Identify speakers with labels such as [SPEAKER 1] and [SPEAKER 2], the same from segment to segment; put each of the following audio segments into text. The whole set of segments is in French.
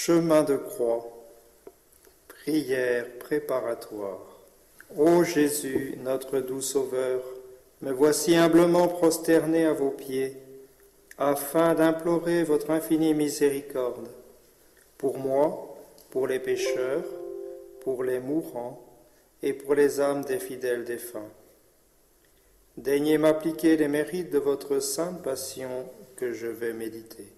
[SPEAKER 1] Chemin de croix, prière préparatoire. Ô Jésus, notre doux Sauveur, me voici humblement prosterné à vos pieds, afin d'implorer votre infinie miséricorde, pour moi, pour les pécheurs, pour les mourants et pour les âmes des fidèles défunts. Daignez m'appliquer les mérites de votre sainte passion que je vais méditer.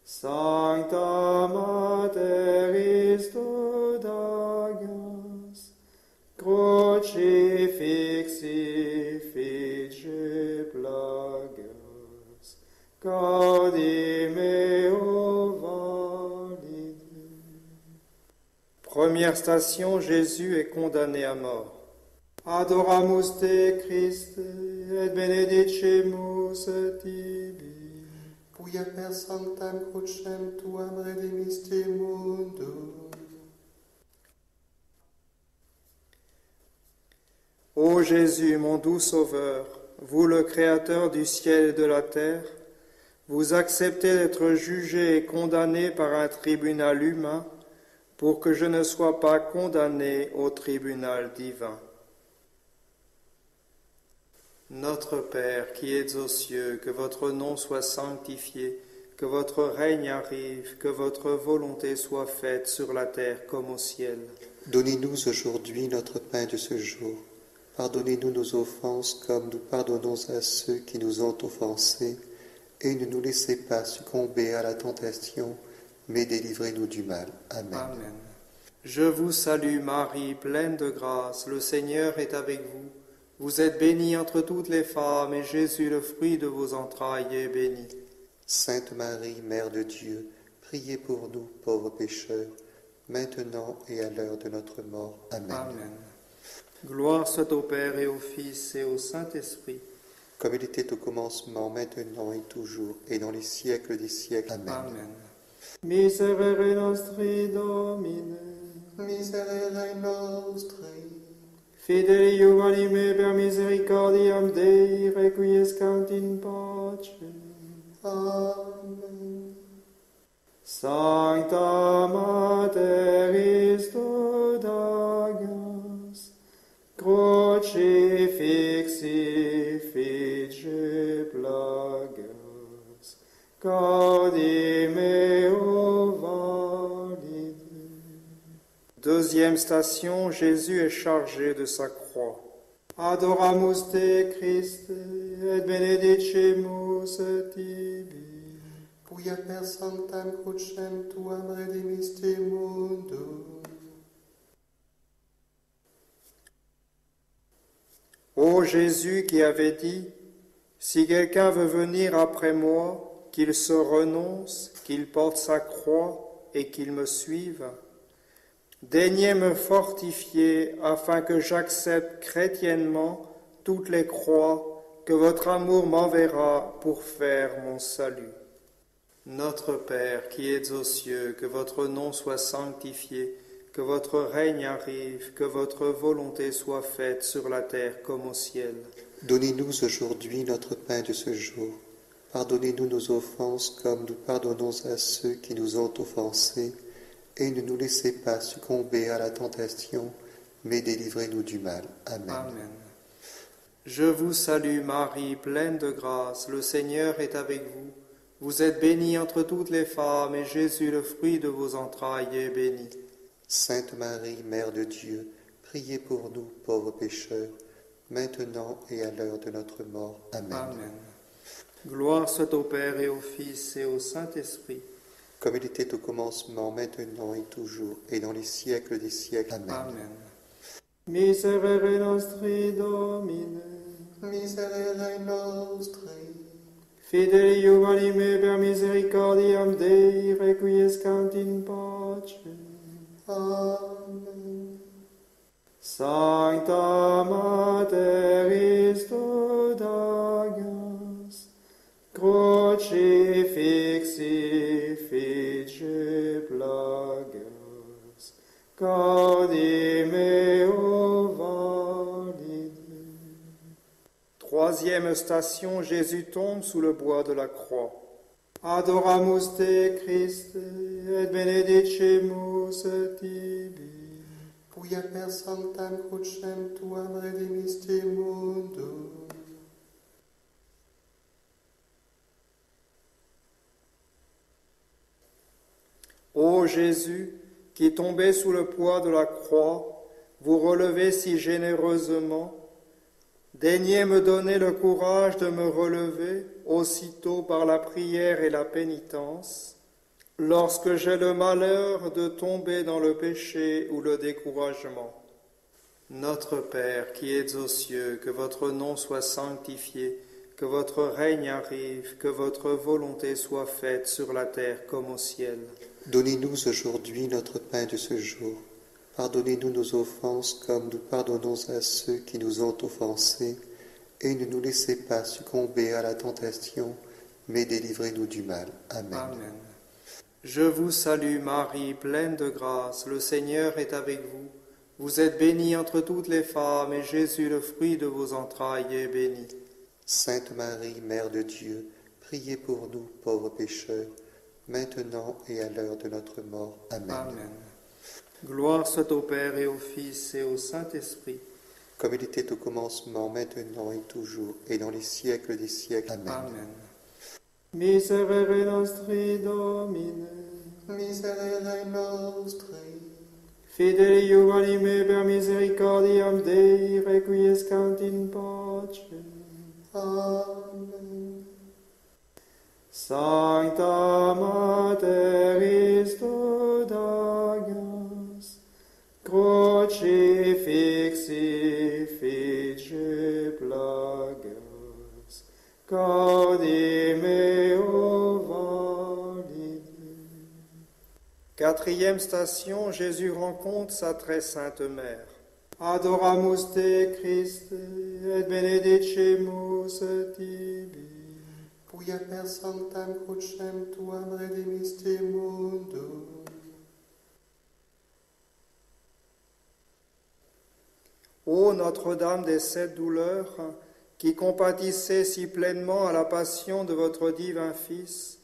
[SPEAKER 1] Sancta Mater Istudagas, crucifixi fice plagas, gaudim eo valide. Première station, Jésus est condamné à mort. Adoramus te Christe, et benedicemus tibi.
[SPEAKER 2] Quia per sanctam crucem tuam redemisti mundum.
[SPEAKER 1] Ô Jésus, mon doux Sauveur, vous le Créateur du ciel et de la terre, vous acceptez d'être jugé et condamné par un tribunal humain pour que je ne sois pas condamné au tribunal divin. Notre Père qui êtes aux cieux, que votre nom soit sanctifié, que votre règne arrive, que votre volonté soit faite sur la terre comme au ciel.
[SPEAKER 2] Donnez-nous aujourd'hui notre pain de ce jour. Pardonnez-nous nos offenses comme nous pardonnons à ceux qui nous ont offensés. Et ne nous laissez pas succomber à la tentation, mais délivrez-nous du mal. Amen.
[SPEAKER 1] Amen. Je vous salue Marie, pleine de grâce, le Seigneur est avec vous. Vous êtes bénie entre toutes les femmes, et Jésus, le fruit de vos entrailles, est béni.
[SPEAKER 2] Sainte Marie, Mère de Dieu, priez pour nous, pauvres pécheurs, maintenant et à l'heure de notre mort. Amen.
[SPEAKER 1] Amen. Gloire soit au Père et au Fils et au Saint-Esprit.
[SPEAKER 2] Comme il était au commencement, maintenant et toujours, et dans les siècles des siècles. Amen.
[SPEAKER 1] Amen. Miserere nostri Domine,
[SPEAKER 2] Miserere nostri,
[SPEAKER 1] Fidelium anime per misericordiam Dei, requiescant in pace.
[SPEAKER 2] Amen.
[SPEAKER 1] Sancta Mater Istudagas, crucifixi fice plagas, gaudim eo valide. Deuxième station, Jésus est chargé de sa croix. Adoramus te Christe, et benedicemus tibi.
[SPEAKER 2] Quia per sanctam crucem tuam redemisti mundum.
[SPEAKER 1] Ô Jésus qui avait dit, si quelqu'un veut venir après moi, qu'il se renonce, qu'il porte sa croix et qu'il me suive, daignez me fortifier afin que j'accepte chrétiennement toutes les croix que votre amour m'enverra pour faire mon salut. Notre Père qui êtes aux cieux, que votre nom soit sanctifié, que votre règne arrive, que votre volonté soit faite sur la terre comme au ciel.
[SPEAKER 2] Donnez-nous aujourd'hui notre pain de ce jour. Pardonnez-nous nos offenses comme nous pardonnons à ceux qui nous ont offensés. Et ne nous laissez pas succomber à la tentation, mais délivrez-nous du mal. Amen.
[SPEAKER 1] Amen. Je vous salue Marie, pleine de grâce, le Seigneur est avec vous. Vous êtes bénie entre toutes les femmes, et Jésus, le fruit de vos entrailles, est béni.
[SPEAKER 2] Sainte Marie, Mère de Dieu, priez pour nous, pauvres pécheurs, maintenant et à l'heure de notre mort. Amen.
[SPEAKER 1] Amen. Gloire soit au Père et au Fils et au Saint-Esprit.
[SPEAKER 2] Comme il était au commencement, maintenant et toujours, et dans les siècles des siècles. Amen.
[SPEAKER 1] Amen. Miserere nostri Domine,
[SPEAKER 2] Miserere nostri,
[SPEAKER 1] Fidelium anime per misericordiam Dei, requiescant in pace.
[SPEAKER 2] Amen.
[SPEAKER 1] Sancta Mater Istudagas, crucifixi fice plagas, gaudim eo valide. Troisième station, Jésus tombe sous le bois de la croix. Adoramus te, Christe, et benedicimus tibi.
[SPEAKER 2] Quia per sanctam crucem tuam redemisti mundum.
[SPEAKER 1] Ô Jésus, qui tombez sous le poids de la croix, vous relevez si généreusement, daignez me donner le courage de me relever aussitôt par la prière et la pénitence, lorsque j'ai le malheur de tomber dans le péché ou le découragement. Notre Père qui êtes aux cieux, que votre nom soit sanctifié, que votre règne arrive, que votre volonté soit faite sur la terre comme au ciel.
[SPEAKER 2] Donnez-nous aujourd'hui notre pain de ce jour. Pardonnez-nous nos offenses comme nous pardonnons à ceux qui nous ont offensés, et ne nous laissez pas succomber à la tentation, mais délivrez-nous du mal. Amen.
[SPEAKER 1] Amen. Je vous salue Marie, pleine de grâce, le Seigneur est avec vous. Vous êtes bénie entre toutes les femmes, et Jésus, le fruit de vos entrailles, est béni.
[SPEAKER 2] Sainte Marie, Mère de Dieu, priez pour nous, pauvres pécheurs, maintenant et à l'heure de notre mort. Amen.
[SPEAKER 1] Amen. Gloire soit au Père et au Fils et au Saint-Esprit.
[SPEAKER 2] Comme il était au commencement, maintenant et toujours, et dans les siècles des siècles. Amen.
[SPEAKER 1] Amen. Miserere nostri Domine,
[SPEAKER 2] Miserere nostri,
[SPEAKER 1] fideli anime per misericordiam Dei, requiescant in pace.
[SPEAKER 2] Amen.
[SPEAKER 1] Sancta Mater Dagas, crucifixi fice plagas, gaudi meo valide. Quatrième station, Jésus rencontre sa très sainte mère. Adoramus te, Christe, et benedicimus tibi.
[SPEAKER 2] Quia per sanctam crucem tuam redemisti mundum.
[SPEAKER 1] Ô Notre-Dame des sept douleurs, qui compatissez si pleinement à la passion de votre divin Fils,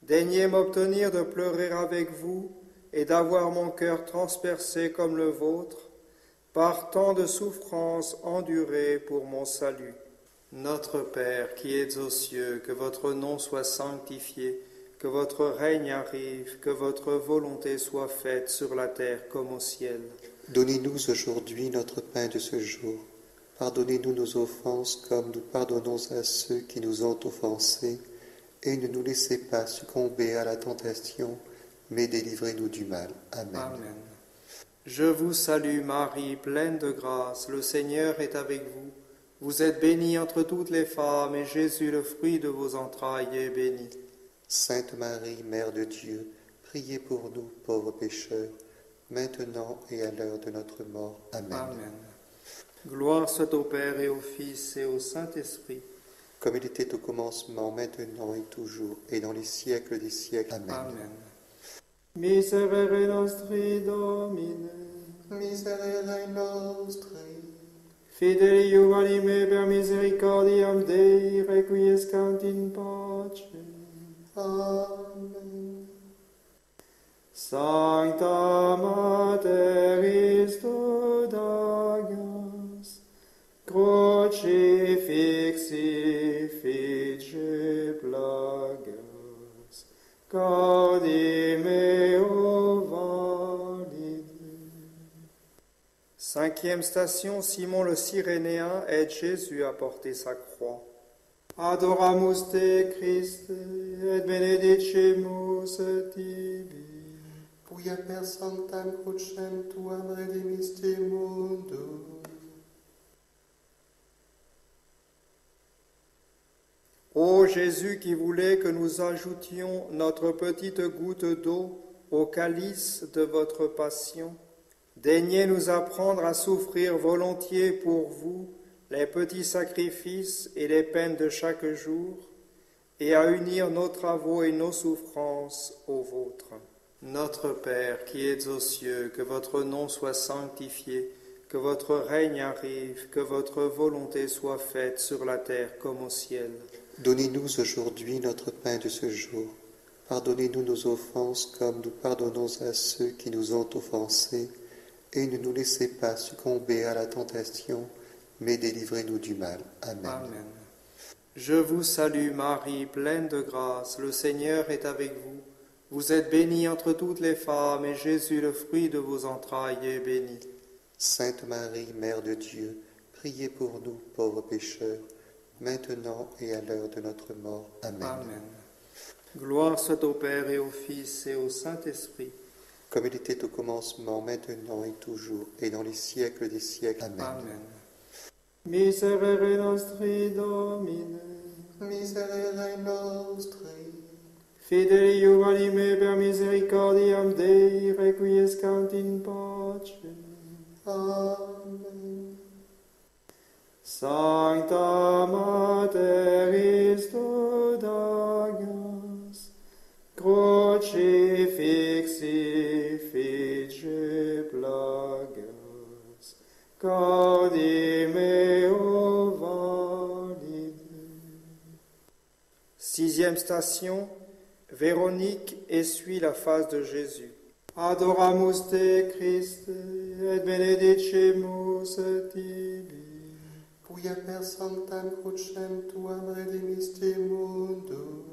[SPEAKER 1] daignez m'obtenir de pleurer avec vous et d'avoir mon cœur transpercé comme le vôtre, par tant de souffrances endurées pour mon salut. Notre Père qui êtes aux cieux, que votre nom soit sanctifié, que votre règne arrive, que votre volonté soit faite sur la terre comme au ciel.
[SPEAKER 2] Donnez-nous aujourd'hui notre pain de ce jour. Pardonnez-nous nos offenses comme nous pardonnons à ceux qui nous ont offensés, et ne nous laissez pas succomber à la tentation, mais délivrez-nous du mal. Amen.
[SPEAKER 1] Amen. Je vous salue Marie, pleine de grâce, le Seigneur est avec vous. Vous êtes bénie entre toutes les femmes, et Jésus, le fruit de vos entrailles, est béni.
[SPEAKER 2] Sainte Marie, Mère de Dieu, priez pour nous, pauvres pécheurs, maintenant et à l'heure de notre mort. Amen.
[SPEAKER 1] Amen. Gloire soit au Père et au Fils et au Saint-Esprit.
[SPEAKER 2] Comme il était au commencement, maintenant et toujours, et dans les siècles des siècles. Amen.
[SPEAKER 1] Amen. Miserere nostri Domine,
[SPEAKER 2] Miserere nostri,
[SPEAKER 1] fideli anime per misericordiam Dei, requiescant in pace.
[SPEAKER 2] Amen.
[SPEAKER 1] Sancta Mater Dagas, crucifixi fice plagas, gaudi meo valide. Cinquième station, Simon le Cyrénéen aide Jésus à porter sa croix. Adoramus te, Christe, et benedicimus tibi.
[SPEAKER 2] Quia per sanctam crucem tuam redemisti mundum.
[SPEAKER 1] Ô Jésus qui voulait que nous ajoutions notre petite goutte d'eau au calice de votre passion, daignez nous apprendre à souffrir volontiers pour vous les petits sacrifices et les peines de chaque jour, et à unir nos travaux et nos souffrances aux vôtres. Notre Père qui êtes aux cieux, que votre nom soit sanctifié, que votre règne arrive, que votre volonté soit faite sur la terre comme au ciel.
[SPEAKER 2] Donnez-nous aujourd'hui notre pain de ce jour. Pardonnez-nous nos offenses comme nous pardonnons à ceux qui nous ont offensés. Et ne nous laissez pas succomber à la tentation, mais délivrez-nous du mal. Amen.
[SPEAKER 1] Amen. Je vous salue Marie, pleine de grâce, le Seigneur est avec vous. Vous êtes bénie entre toutes les femmes, et Jésus, le fruit de vos entrailles, est béni.
[SPEAKER 2] Sainte Marie, Mère de Dieu, priez pour nous, pauvres pécheurs, maintenant et à l'heure de notre mort. Amen.
[SPEAKER 1] Amen. Gloire soit au Père et au Fils et au Saint-Esprit.
[SPEAKER 2] Comme il était au commencement, maintenant et toujours, et dans les siècles des siècles. Amen.
[SPEAKER 1] Amen. Miserere nostri Domine,
[SPEAKER 2] Miserere nostri,
[SPEAKER 1] fidelium anime per misericordiam Dei, requiescant in pace.
[SPEAKER 2] Amen.
[SPEAKER 1] Sancta Mater Christo Dagas, crucifixi fice plagas, gaudi meo valide. Sixième station, Véronique essuie la face de Jésus. Adoramus te Christe, et benedicimus tibi.
[SPEAKER 2] Quia per sanctam crucem tuam redemisti mundum.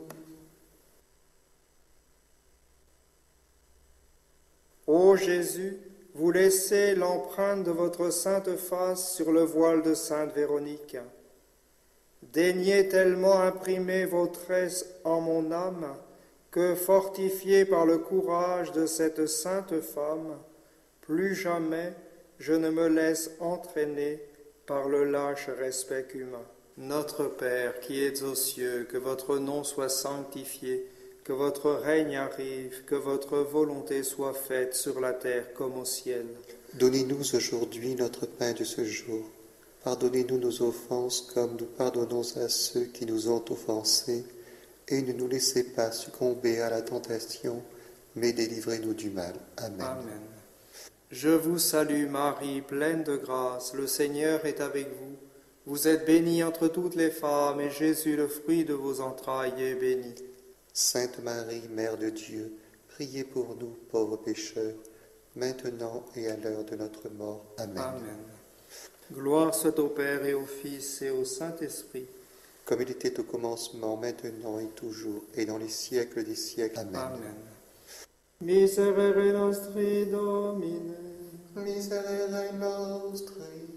[SPEAKER 1] Ô Jésus, vous laissez l'empreinte de votre sainte face sur le voile de sainte Véronique. Daignez tellement imprimer vos traits en mon âme que, fortifié par le courage de cette sainte femme, plus jamais je ne me laisse entraîner par le lâche respect humain. Notre Père qui es aux cieux, que votre nom soit sanctifié, que votre règne arrive, que votre volonté soit faite sur la terre comme au ciel.
[SPEAKER 2] Donnez-nous aujourd'hui notre pain de ce jour. Pardonnez-nous nos offenses comme nous pardonnons à ceux qui nous ont offensés. Et ne nous laissez pas succomber à la tentation, mais délivrez-nous du mal. Amen.
[SPEAKER 1] Amen. Je vous salue Marie, pleine de grâce, le Seigneur est avec vous. Vous êtes bénie entre toutes les femmes, et Jésus, le fruit de vos entrailles, est béni.
[SPEAKER 2] Sainte Marie, Mère de Dieu, priez pour nous, pauvres pécheurs, maintenant et à l'heure de notre mort. Amen.
[SPEAKER 1] Amen. Gloire soit au Père et au Fils et au Saint-Esprit.
[SPEAKER 2] Comme il était au commencement, maintenant et toujours, et dans les siècles des siècles. Amen.
[SPEAKER 1] Amen. Miserere nostri Domine,
[SPEAKER 2] Miserere nostri,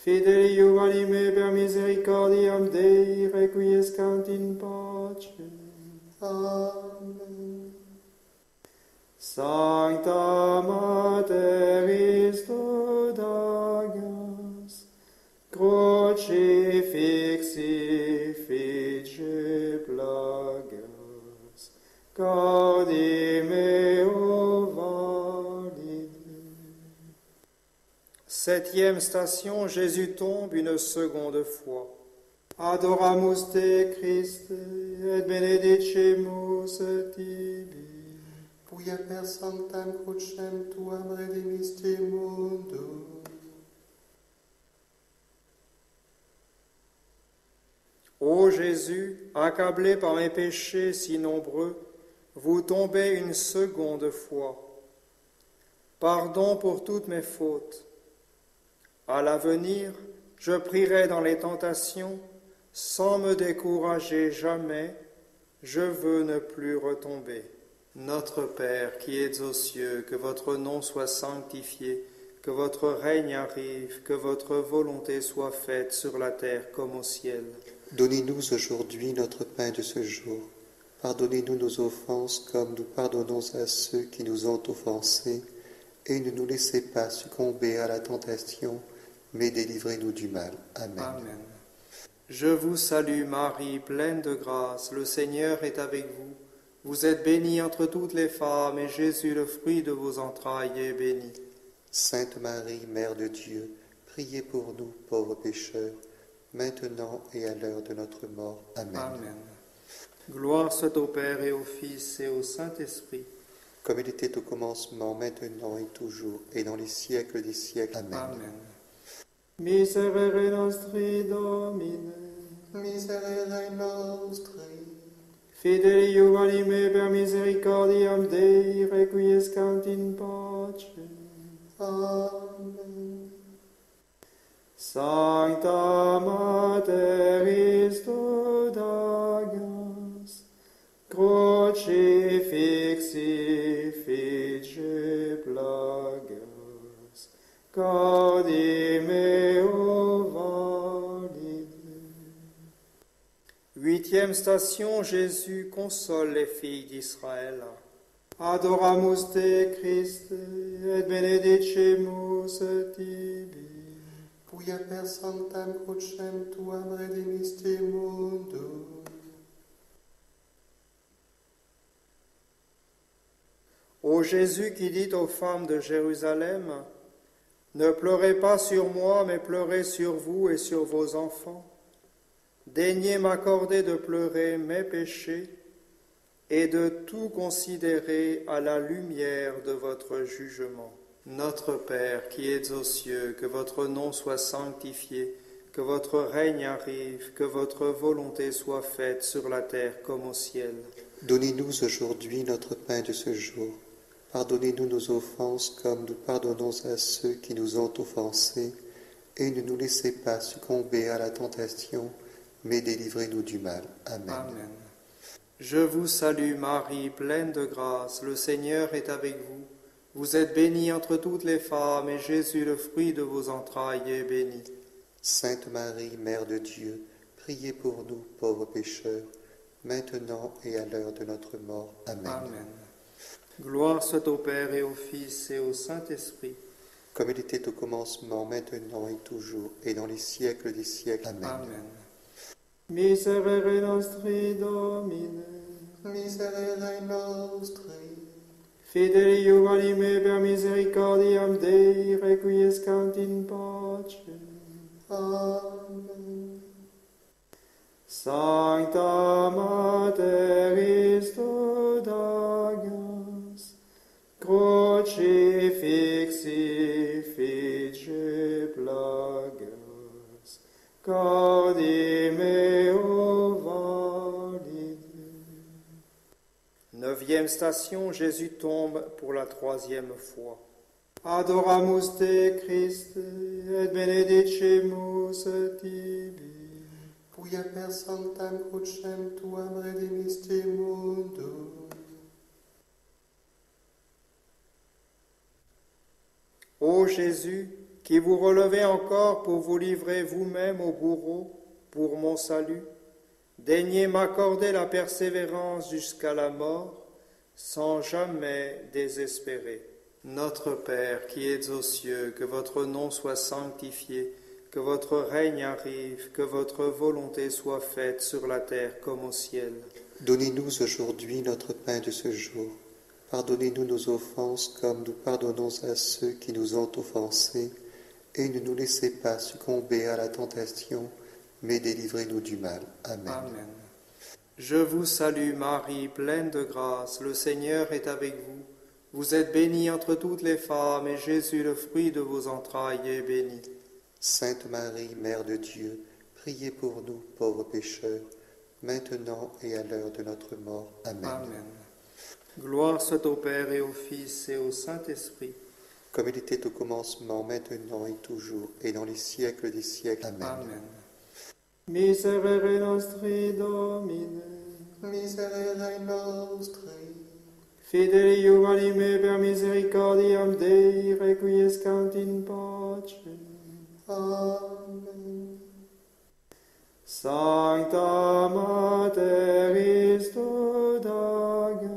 [SPEAKER 1] fidelium anime per misericordiam Dei, requiescant in pace.
[SPEAKER 2] Amen.
[SPEAKER 1] Sancta Mater Christo Dagas, crucifixi fice plagas, gaudi meo valide. Septième station, Jésus tombe une seconde fois. Adoramus te Christe, et benedicimus tibi.
[SPEAKER 2] Quia per sanctam crucem tuam redemisti mundum.
[SPEAKER 1] Ô Jésus, accablé par mes péchés si nombreux, vous tombez une seconde fois. Pardon pour toutes mes fautes. À l'avenir, je prierai dans les tentations, sans me décourager jamais, je veux ne plus retomber. Notre Père qui es aux cieux, que votre nom soit sanctifié, que votre règne arrive, que votre volonté soit faite sur la terre comme au ciel.
[SPEAKER 2] Donnez-nous aujourd'hui notre pain de ce jour. Pardonnez-nous nos offenses comme nous pardonnons à ceux qui nous ont offensés. Et ne nous laissez pas succomber à la tentation, mais délivrez-nous du mal. Amen.
[SPEAKER 1] Amen. Je vous salue Marie, pleine de grâce, le Seigneur est avec vous. Vous êtes bénie entre toutes les femmes, et Jésus, le fruit de vos entrailles, est béni.
[SPEAKER 2] Sainte Marie, Mère de Dieu, priez pour nous, pauvres pécheurs, maintenant et à l'heure de notre mort. Amen.
[SPEAKER 1] Amen. Gloire soit au Père et au Fils et au Saint-Esprit.
[SPEAKER 2] Comme il était au commencement, maintenant et toujours, et dans les siècles des siècles. Amen.
[SPEAKER 1] Amen. Miserere nostri Domine,
[SPEAKER 2] Miserere nostri,
[SPEAKER 1] Fidei anime per misericordiam Dei, requiescant in pace.
[SPEAKER 2] Amen.
[SPEAKER 1] Sancta Mater Istodagas, crucifixi fice plagas, cardi meo valide. Huitième station, Jésus console les filles d'Israël. Adoramus te Christe, et benedicimus tibi.
[SPEAKER 2] Quia per sanctam crucem tuam redemisti mundum.
[SPEAKER 1] Ô Jésus qui dit aux femmes de Jérusalem, ne pleurez pas sur moi, mais pleurez sur vous et sur vos enfants. Daignez m'accorder de pleurer mes péchés et de tout considérer à la lumière de votre jugement. Notre Père qui es aux cieux, que votre nom soit sanctifié, que votre règne arrive, que votre volonté soit faite sur la terre comme au ciel.
[SPEAKER 2] Donnez-nous aujourd'hui notre pain de ce jour. Pardonnez-nous nos offenses comme nous pardonnons à ceux qui nous ont offensés, et ne nous laissez pas succomber à la tentation, mais délivrez-nous du mal. Amen.
[SPEAKER 1] Amen. Je vous salue Marie, pleine de grâce, le Seigneur est avec vous. Vous êtes bénie entre toutes les femmes, et Jésus, le fruit de vos entrailles, est béni.
[SPEAKER 2] Sainte Marie, Mère de Dieu, priez pour nous, pauvres pécheurs, maintenant et à l'heure de notre mort. Amen.
[SPEAKER 1] Amen. Gloire soit au Père et au Fils et au Saint-Esprit.
[SPEAKER 2] Comme il était au commencement, maintenant et toujours, et dans les siècles des siècles. Amen.
[SPEAKER 1] Amen. Miserere nostri Domine,
[SPEAKER 2] Miserere nostri,
[SPEAKER 1] fidei anime per misericordiam Dei, requiescant in pace.
[SPEAKER 2] Amen.
[SPEAKER 1] Sancta Mater Istodagas, crucifixi fice plagas, cardi meo valide. Neuvième station, Jésus tombe pour la troisième fois. Adoramus te Christe, et benedicimus tibi.
[SPEAKER 2] Quia per sanctam crucem tuam redemisti mundum.
[SPEAKER 1] Ô Jésus, qui vous relevez encore pour vous livrer vous-même au bourreau pour mon salut, daignez m'accorder la persévérance jusqu'à la mort, sans jamais désespérer. Notre Père qui es aux cieux, que votre nom soit sanctifié, que votre règne arrive, que votre volonté soit faite sur la terre comme au ciel.
[SPEAKER 2] Donnez-nous aujourd'hui notre pain de ce jour. Pardonnez-nous nos offenses comme nous pardonnons à ceux qui nous ont offensés, et ne nous laissez pas succomber à la tentation, mais délivrez-nous du mal. Amen.
[SPEAKER 1] Amen. Je vous salue Marie, pleine de grâce, le Seigneur est avec vous. Vous êtes bénie entre toutes les femmes, et Jésus, le fruit de vos entrailles, est béni.
[SPEAKER 2] Sainte Marie, Mère de Dieu, priez pour nous, pauvres pécheurs, maintenant et à l'heure de notre mort. Amen.
[SPEAKER 1] Amen. Gloire soit au Père et au Fils et au Saint-Esprit.
[SPEAKER 2] Comme il était au commencement, maintenant et toujours, et dans les siècles des siècles. Amen.
[SPEAKER 1] Amen. Miserere nostri Domine,
[SPEAKER 2] Miserere nostri,
[SPEAKER 1] fidei anime per misericordiam Dei, requiescant in pace.
[SPEAKER 2] Amen.
[SPEAKER 1] Sancta Mater Istodagas,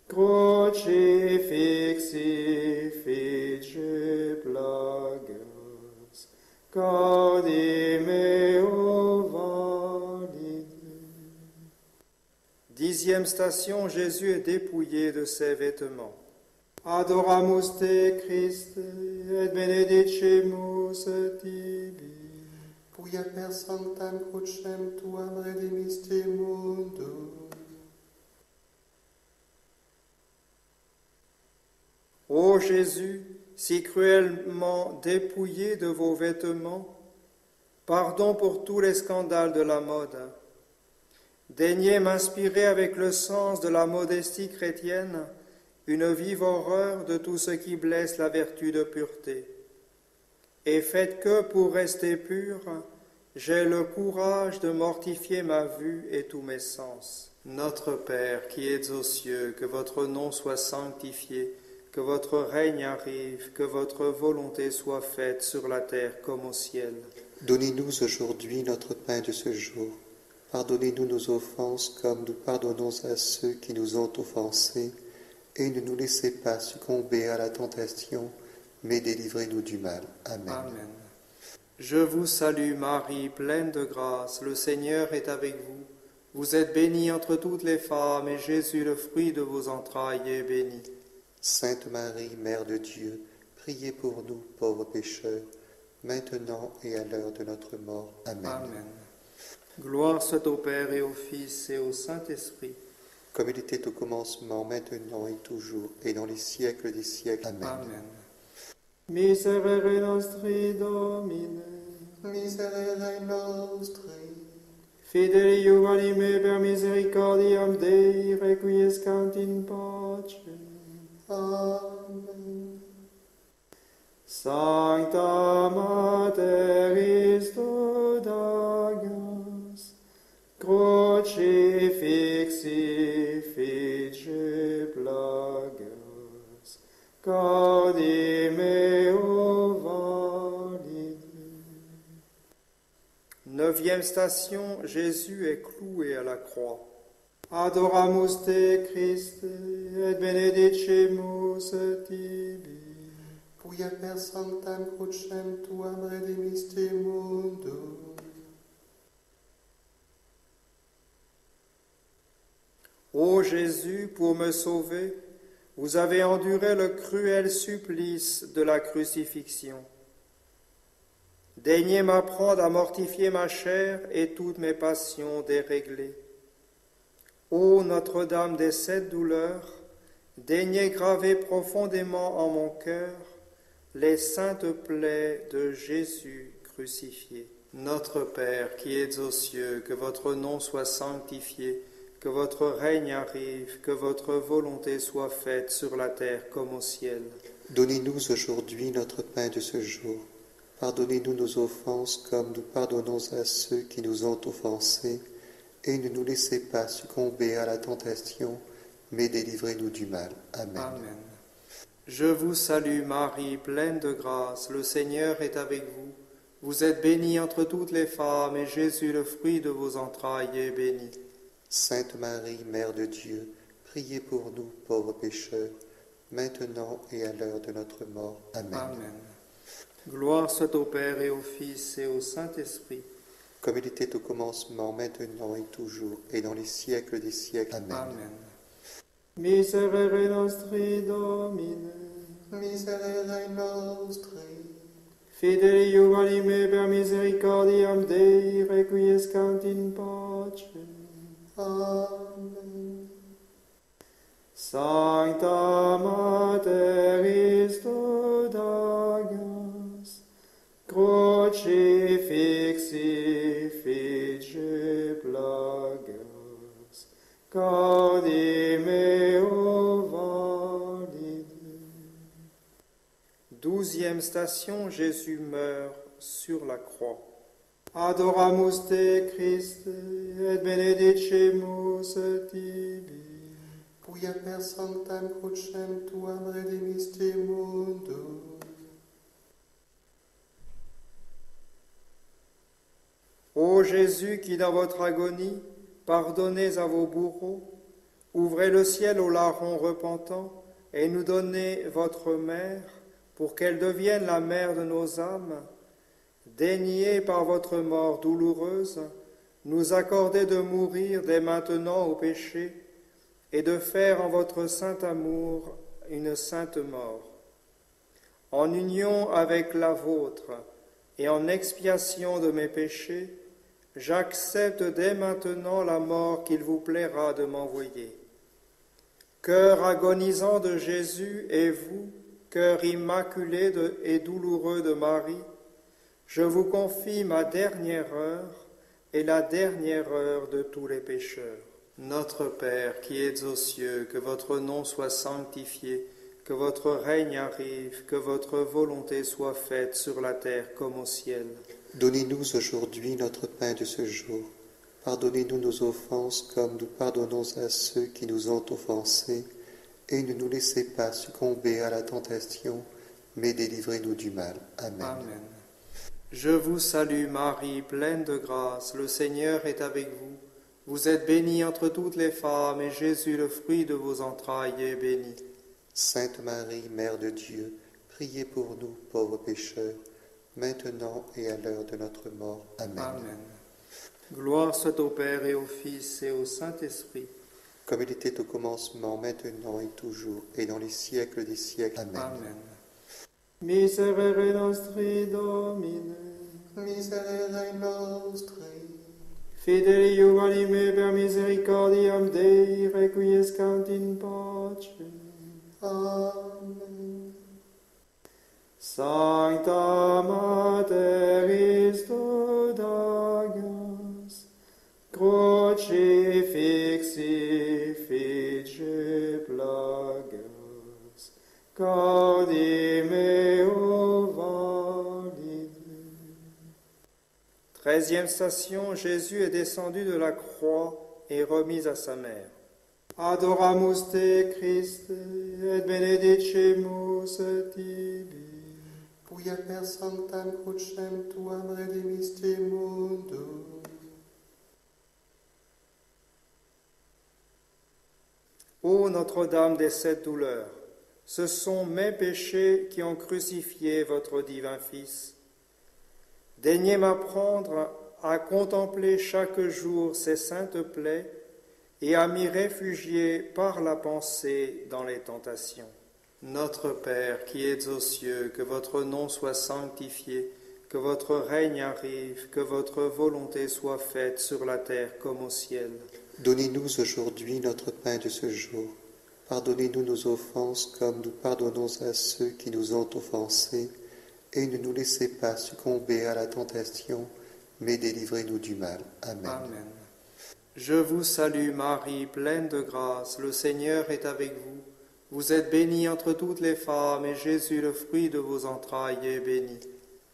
[SPEAKER 1] crucifixi fice plagas, cardi meo valide. Dixième station, Jésus est dépouillé de ses vêtements. Adoramus te Christe, et benedicimus tibi.
[SPEAKER 2] Quia per sanctam crucem tuam redemisti mundum.
[SPEAKER 1] Ô Jésus, si cruellement dépouillé de vos vêtements, Pardon pour tous les scandales de la mode. Daignez m'inspirer avec le sens de la modestie chrétienne une vive horreur de tout ce qui blesse la vertu de pureté. Et faites que, pour rester pur, j'ai le courage de mortifier ma vue et tous mes sens. Notre Père qui es aux cieux, que votre nom soit sanctifié, que votre règne arrive, que votre volonté soit faite sur la terre comme au ciel.
[SPEAKER 2] Donnez-nous aujourd'hui notre pain de ce jour. Pardonnez-nous nos offenses comme nous pardonnons à ceux qui nous ont offensés, et ne nous laissez pas succomber à la tentation, mais délivrez-nous du mal. Amen.
[SPEAKER 1] Amen. Je vous salue Marie, pleine de grâce, le Seigneur est avec vous. Vous êtes bénie entre toutes les femmes, et Jésus, le fruit de vos entrailles, est béni.
[SPEAKER 2] Sainte Marie, Mère de Dieu, priez pour nous pauvres pécheurs, maintenant et à l'heure de notre mort. Amen.
[SPEAKER 1] Amen. Gloire soit au Père et au Fils et au Saint-Esprit.
[SPEAKER 2] Comme il était au commencement, maintenant et toujours, et dans les siècles des siècles. Amen.
[SPEAKER 1] Amen. Miserere nostri Domine,
[SPEAKER 2] Miserere nostri,
[SPEAKER 1] fideli anime per misericordiam Dei, requiescant in pace.
[SPEAKER 2] Amen.
[SPEAKER 1] Sancta Mater Dagas, crucifixi fice plagas, cardi meo valide. Neuvième station, Jésus est cloué à la croix. Adoramus te Christe, et benedicimus tibi.
[SPEAKER 2] Quia per sanctam crucem tuam redemisti mundum.
[SPEAKER 1] Ô Jésus, pour me sauver, vous avez enduré le cruel supplice de la crucifixion. Daignez m'apprendre à mortifier ma chair et toutes mes passions déréglées. Ô Notre-Dame des 7 douleurs, daignez graver profondément en mon cœur les saintes plaies de Jésus crucifié. Notre Père qui es aux cieux, que votre nom soit sanctifié, que votre règne arrive, que votre volonté soit faite sur la terre comme au ciel.
[SPEAKER 2] Donnez-nous aujourd'hui notre pain de ce jour. Pardonnez-nous nos offenses comme nous pardonnons à ceux qui nous ont offensés, et ne nous laissez pas succomber à la tentation, mais délivrez-nous du mal. Amen.
[SPEAKER 1] Amen. Je vous salue Marie, pleine de grâce, le Seigneur est avec vous. Vous êtes bénie entre toutes les femmes, et Jésus, le fruit de vos entrailles, est béni.
[SPEAKER 2] Sainte Marie, Mère de Dieu, priez pour nous pauvres pécheurs, maintenant et à l'heure de notre mort. Amen.
[SPEAKER 1] Amen. Gloire soit au Père et au Fils et au Saint-Esprit.
[SPEAKER 2] Comme il était au commencement, maintenant et toujours, et dans les siècles des siècles. Amen.
[SPEAKER 1] Amen. Miserere nostri Domine,
[SPEAKER 2] Miserere nostri,
[SPEAKER 1] fideli anime per misericordiam Dei, requiescant in pace.
[SPEAKER 2] Amen.
[SPEAKER 1] Sancta Mater Dagas, crucifixi fice plagas, cardi meo valide. 12e station, Jésus meurt sur la croix. Adoramus te Christe, et benedicimus tibi.
[SPEAKER 2] Quia per sanctam crucem tuam redemisti mundum.
[SPEAKER 1] Ô Jésus qui dans votre agonie pardonnez à vos bourreaux, ouvrez le ciel aux larrons repentants et nous donnez votre mère pour qu'elle devienne la mère de nos âmes. Daignez par votre mort douloureuse nous accorder de mourir dès maintenant au péché et de faire en votre saint amour une sainte mort. En union avec la vôtre et en expiation de mes péchés, j'accepte dès maintenant la mort qu'il vous plaira de m'envoyer. Cœur agonisant de Jésus et vous, cœur immaculé et douloureux de Marie, Je vous confie ma dernière heure et la dernière heure de tous les pécheurs. Notre Père qui es aux cieux, que votre nom soit sanctifié, que votre règne arrive, que votre volonté soit faite sur la terre comme au ciel.
[SPEAKER 2] Donnez-nous aujourd'hui notre pain de ce jour. Pardonnez-nous nos offenses comme nous pardonnons à ceux qui nous ont offensés. Et ne nous laissez pas succomber à la tentation, mais délivrez-nous du mal. Amen.
[SPEAKER 1] Amen. Je vous salue Marie, pleine de grâce, le Seigneur est avec vous. Vous êtes bénie entre toutes les femmes, et Jésus, le fruit de vos entrailles, est béni.
[SPEAKER 2] Sainte Marie, Mère de Dieu, priez pour nous, pauvres pécheurs, maintenant et à l'heure de notre mort. Amen.
[SPEAKER 1] Amen. Gloire soit au Père et au Fils et au Saint-Esprit.
[SPEAKER 2] Comme il était au commencement, maintenant et toujours, et dans les siècles des siècles. Amen.
[SPEAKER 1] Amen. Miserere nostri Domine,
[SPEAKER 2] Miserere nostri,
[SPEAKER 1] fidelium anime per misericordiam Dei requiescant in pace.
[SPEAKER 2] Amen.
[SPEAKER 1] Sancta Mater Christus Agnus, crucifixi fice plagas, gaudi meo valide. 13e station, Jésus est descendu de la croix et remis à sa mère. Adoramus te Christe, et benedicimus tibi.
[SPEAKER 2] Quia per sanctam crucem tuam redemisti mundum.
[SPEAKER 1] Ô Notre-Dame des sept douleurs, ce sont mes péchés qui ont crucifié votre divin Fils. Daignez m'apprendre à contempler chaque jour ces saintes plaies et à m'y réfugier par la pensée dans les tentations. Notre Père qui es aux cieux, que votre nom soit sanctifié, que votre règne arrive, que votre volonté soit faite sur la terre comme au ciel.
[SPEAKER 2] Donnez-nous aujourd'hui notre pain de ce jour. Pardonnez-nous nos offenses comme nous pardonnons à ceux qui nous ont offensés. Et ne nous laissez pas succomber à la tentation, mais délivrez-nous du mal. Amen.
[SPEAKER 1] Amen. Je vous salue Marie, pleine de grâce, le Seigneur est avec vous. Vous êtes bénie entre toutes les femmes, et Jésus, le fruit de vos entrailles, est béni.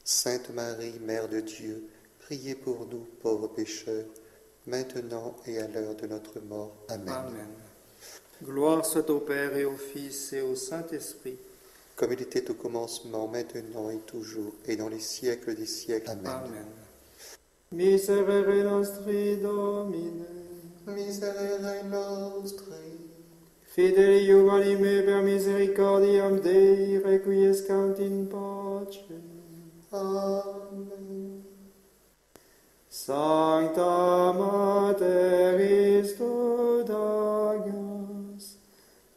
[SPEAKER 2] Sainte Marie, Mère de Dieu, priez pour nous, pauvres pécheurs, maintenant et à l'heure de notre mort. Amen.
[SPEAKER 1] Amen. Gloire soit au Père et au Fils et au Saint-Esprit.
[SPEAKER 2] Comme il était au commencement, maintenant et toujours, et dans les siècles des siècles. Amen.
[SPEAKER 1] Amen. Miserere nostri Domine,
[SPEAKER 2] Miserere nostri,
[SPEAKER 1] fidelium anime per misericordiam Dei requiescant in pace.
[SPEAKER 2] Amen.
[SPEAKER 1] Sancta Mater Christus Agnus,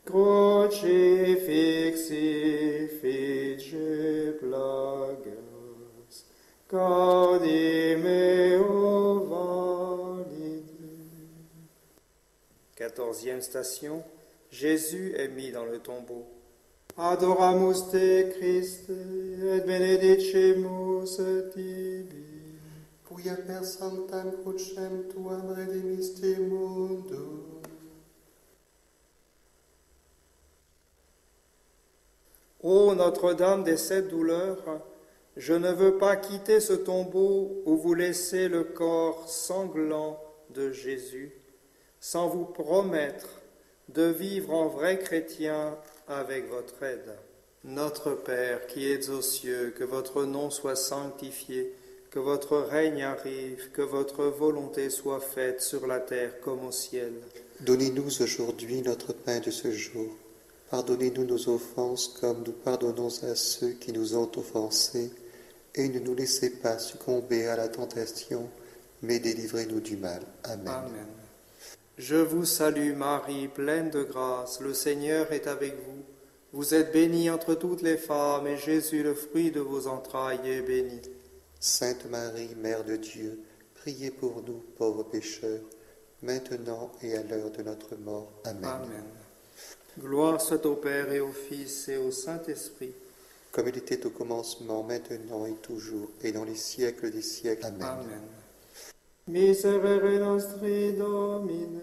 [SPEAKER 1] crucifixi fice plagas, gaudi meo valide. 14e station, Jésus est mis dans le tombeau. Adoramus te Christe, et benedicimus tibi.
[SPEAKER 2] Quia per sanctam crucem tuam redemisti mundum.
[SPEAKER 1] Ô Notre-Dame des sept douleurs, je ne veux pas quitter ce tombeau où vous laissez le corps sanglant de Jésus, sans vous promettre de vivre en vrai chrétien avec votre aide. Notre Père qui es aux cieux, que votre nom soit sanctifié, que votre règne arrive, que votre volonté soit faite sur la terre comme au ciel.
[SPEAKER 2] Donnez-nous aujourd'hui notre pain de ce jour. Pardonnez-nous nos offenses comme nous pardonnons à ceux qui nous ont offensés. Et ne nous laissez pas succomber à la tentation, mais délivrez-nous du mal. Amen.
[SPEAKER 1] Amen. Je vous salue Marie, pleine de grâce, le Seigneur est avec vous. Vous êtes bénie entre toutes les femmes, et Jésus, le fruit de vos entrailles, est béni.
[SPEAKER 2] Sainte Marie, Mère de Dieu, priez pour nous, pauvres pécheurs, maintenant et à l'heure de notre mort. Amen.
[SPEAKER 1] Amen. Gloire soit au Père et au Fils et au Saint-Esprit.
[SPEAKER 2] comme il était au commencement, maintenant et toujours, et dans les siècles des siècles. Amen.
[SPEAKER 1] Amen. Miserere nostri Domine,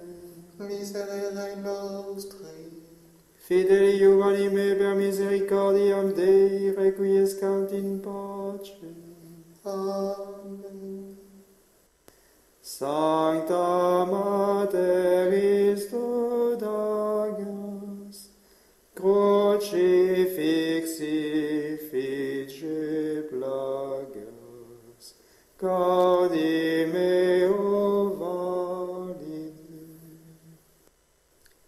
[SPEAKER 2] Miserere nostri,
[SPEAKER 1] fideli anime per misericordiam Dei, requiescant in pace.
[SPEAKER 2] Amen.
[SPEAKER 1] Sancta Mater Istudagas, crucifixi fice plagas, cardi meo valide.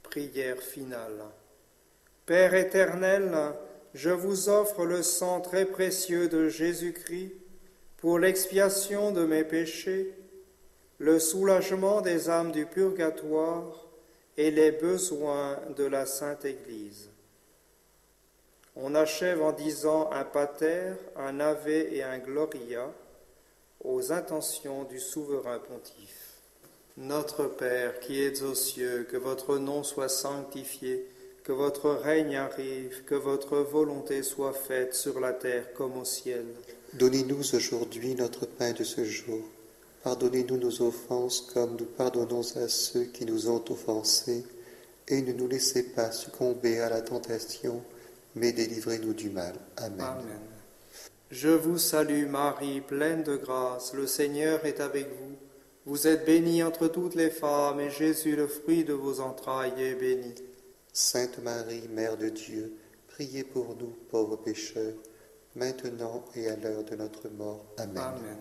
[SPEAKER 1] Prière finale. Père éternel, je vous offre le sang très précieux de Jésus-Christ pour l'expiation de mes péchés, le soulagement des âmes du purgatoire et les besoins de la Sainte Église. On achève en disant un Pater, un Ave et un Gloria aux intentions du souverain pontife. Notre Père qui êtes aux cieux, que votre nom soit sanctifié, que votre règne arrive, que votre volonté soit faite sur la terre comme au ciel.
[SPEAKER 2] Donnez-nous aujourd'hui notre pain de ce jour. Pardonnez-nous nos offenses comme nous pardonnons à ceux qui nous ont offensés, et ne nous laissez pas succomber à la tentation, mais délivrez-nous du mal. Amen.
[SPEAKER 1] Amen. Je vous salue Marie, pleine de grâce, le Seigneur est avec vous. Vous êtes bénie entre toutes les femmes, et Jésus, le fruit de vos entrailles, est béni.
[SPEAKER 2] Sainte Marie, Mère de Dieu, priez pour nous, pauvres pécheurs, maintenant et à l'heure de notre mort. Amen.
[SPEAKER 1] Amen.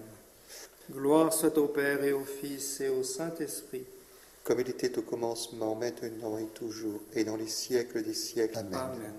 [SPEAKER 1] Gloire soit au Père et au Fils et au Saint-Esprit.
[SPEAKER 2] Comme il était au commencement, maintenant et toujours, et dans les siècles des siècles. Amen.
[SPEAKER 1] Amen.